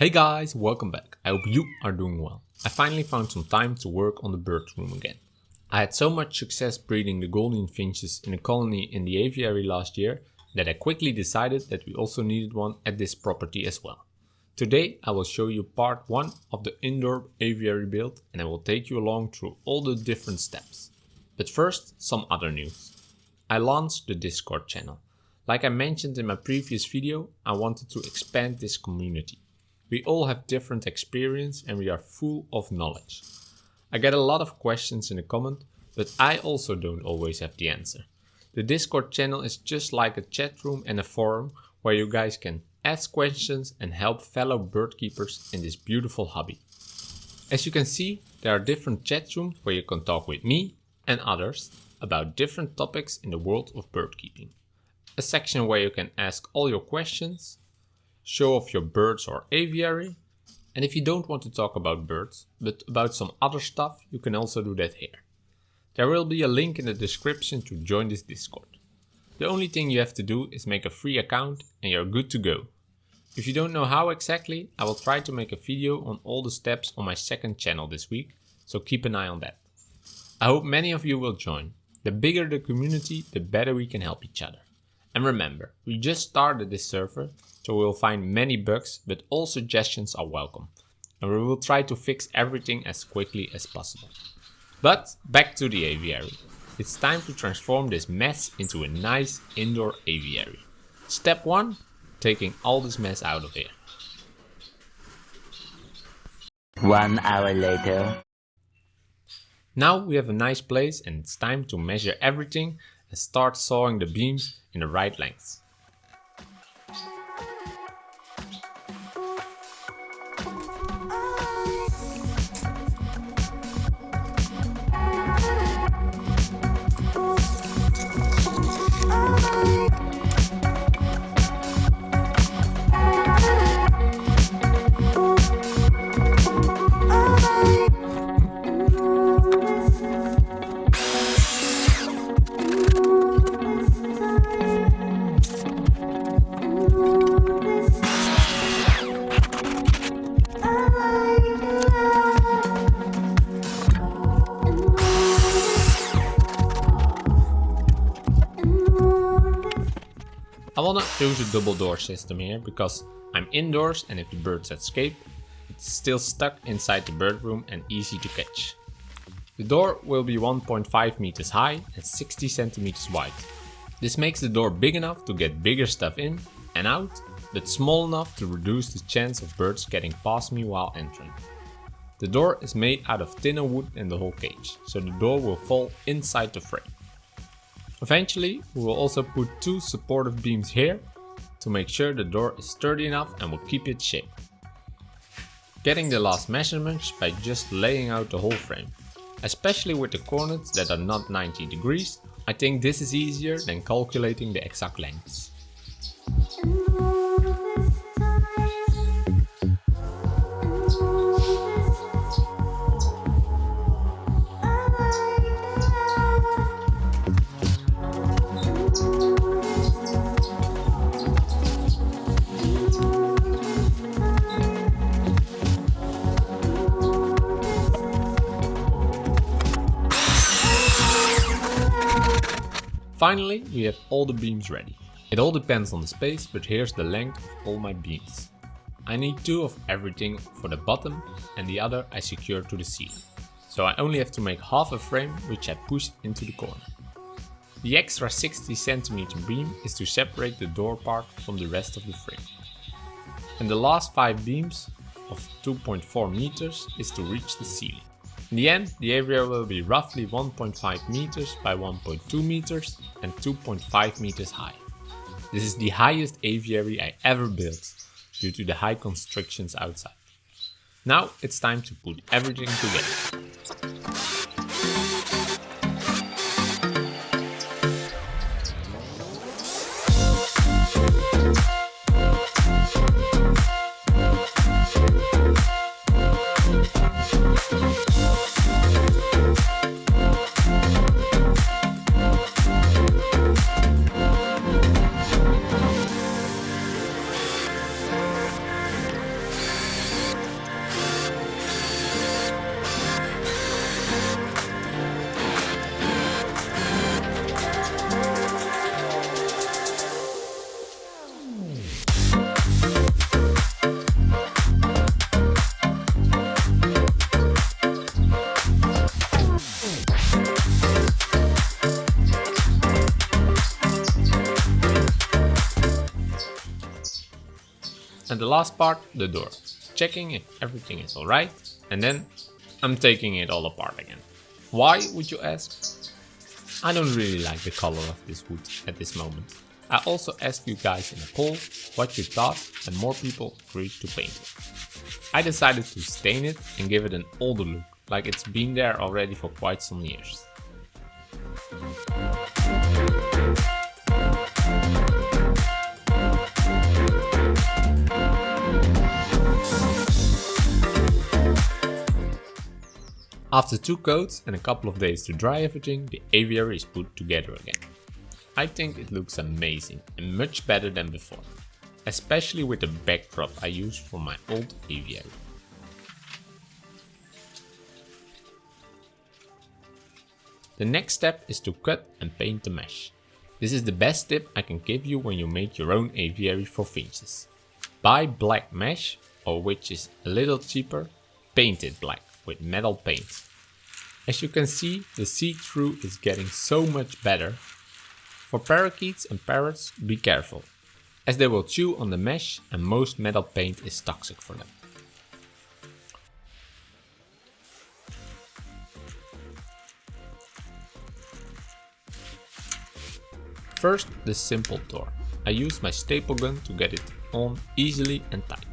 Hey guys, welcome back. I hope you are doing well. I finally found some time to work on the bird room again. I had so much success breeding the Gouldian Finches in a colony in the Aviary last year that I quickly decided that we also needed one at this property as well. Today I will show you part 1 of the indoor aviary build and I will take you along through all the different steps. But first, some other news. I launched the Discord channel. Like I mentioned in my previous video, I wanted to expand this community. We all have different experience and we are full of knowledge. I get a lot of questions in the comment, but I also don't always have the answer. The Discord channel is just like a chat room and a forum where you guys can ask questions and help fellow bird keepers in this beautiful hobby. As you can see, there are different chat rooms where you can talk with me and others about different topics in the world of bird keeping. A section where you can ask all your questions, show off your birds or aviary, and if you don't want to talk about birds, but about some other stuff, you can also do that here. There will be a link in the description to join this Discord. The only thing you have to do is make a free account and you're good to go. If you don't know how exactly, I will try to make a video on all the steps on my second channel this week, so keep an eye on that. I hope many of you will join. The bigger the community, the better we can help each other. And remember, we just started this server, so we'll find many bugs, but all suggestions are welcome. And we will try to fix everything as quickly as possible. But back to the aviary. It's time to transform this mess into a nice indoor aviary. Step 1, taking all this mess out of here. 1 hour later. Now we have a nice place and it's time to measure everything and start sawing the beams in the right lengths. I wanna use a double door system here because I'm indoors and if the birds escape, it's still stuck inside the bird room and easy to catch. The door will be 1.5 meters high and 60 centimeters wide. This makes the door big enough to get bigger stuff in and out, but small enough to reduce the chance of birds getting past me while entering. The door is made out of thinner wood than the whole cage, so the door will fall inside the frame. Eventually, we will also put 2 supportive beams here to make sure the door is sturdy enough and will keep its shape. Getting the last measurements by just laying out the whole frame. Especially with the corners that are not 90 degrees, I think this is easier than calculating the exact lengths. Finally, we have all the beams ready. It all depends on the space, but here's the length of all my beams. I need 2 of everything for the bottom and the other I secure to the ceiling. So I only have to make half a frame which I push into the corner. The extra 60 cm beam is to separate the door part from the rest of the frame. And the last 5 beams of 2.4 meters is to reach the ceiling. In the end, the area will be roughly 1.5 meters by 1.2 meters and 2.5 meters high. This is the highest aviary I ever built due to the high constrictions outside. Now it's time to put everything together. the last part, the door. Checking if everything is alright, and then I'm taking it all apart again. Why, would you ask? I don't really like the color of this wood at this moment. I also asked you guys in a poll what you thought, and more people agreed to paint it. I decided to stain it and give it an older look, like it's been there already for quite some years. After 2 coats and a couple of days to dry everything, the aviary is put together again. I think it looks amazing and much better than before, especially with the backdrop I used for my old aviary. The next step is to cut and paint the mesh. This is the best tip I can give you when you make your own aviary for finches. Buy black mesh, or which is a little cheaper, paint it black with metal paint. As you can see, the see-through is getting so much better. For parakeets and parrots, be careful, as they will chew on the mesh and most metal paint is toxic for them. First, the simple door. I used my staple gun to get it on easily and tight.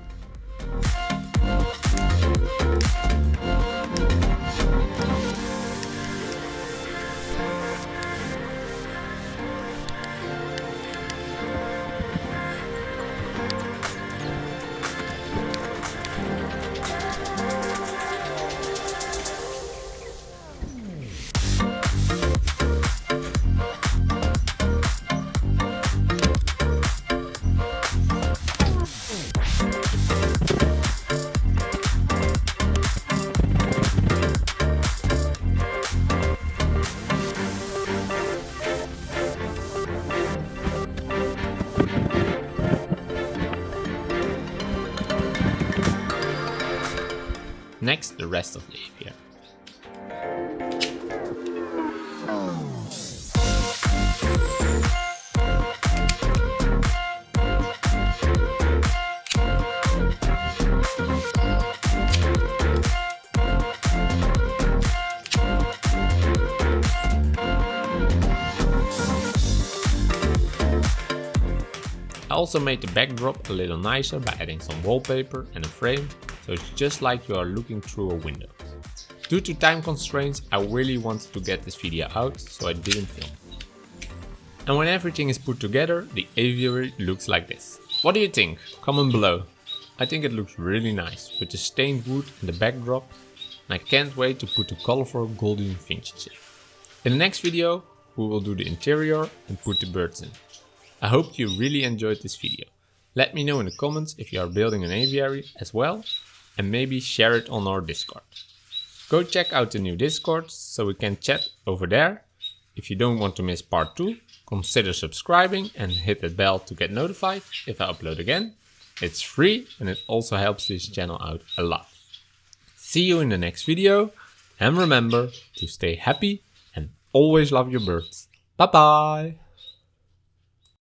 Next, the rest of the aviary. I also made the backdrop a little nicer by adding some wallpaper and a frame, so it's just like you are looking through a window. Due to time constraints, I really wanted to get this video out, so I didn't film. And when everything is put together, the aviary looks like this. What do you think? Comment below. I think it looks really nice, with the stained wood and the backdrop, and I can't wait to put the colorful Gouldian Finches in. In the next video, we will do the interior and put the birds in. I hope you really enjoyed this video. Let me know in the comments if you are building an aviary as well, and maybe share it on our Discord. Go check out the new Discord so we can chat over there. If you don't want to miss part 2, consider subscribing and hit the bell to get notified if I upload again. It's free and it also helps this channel out a lot. See you in the next video, and remember to stay happy and always love your birds. Bye bye!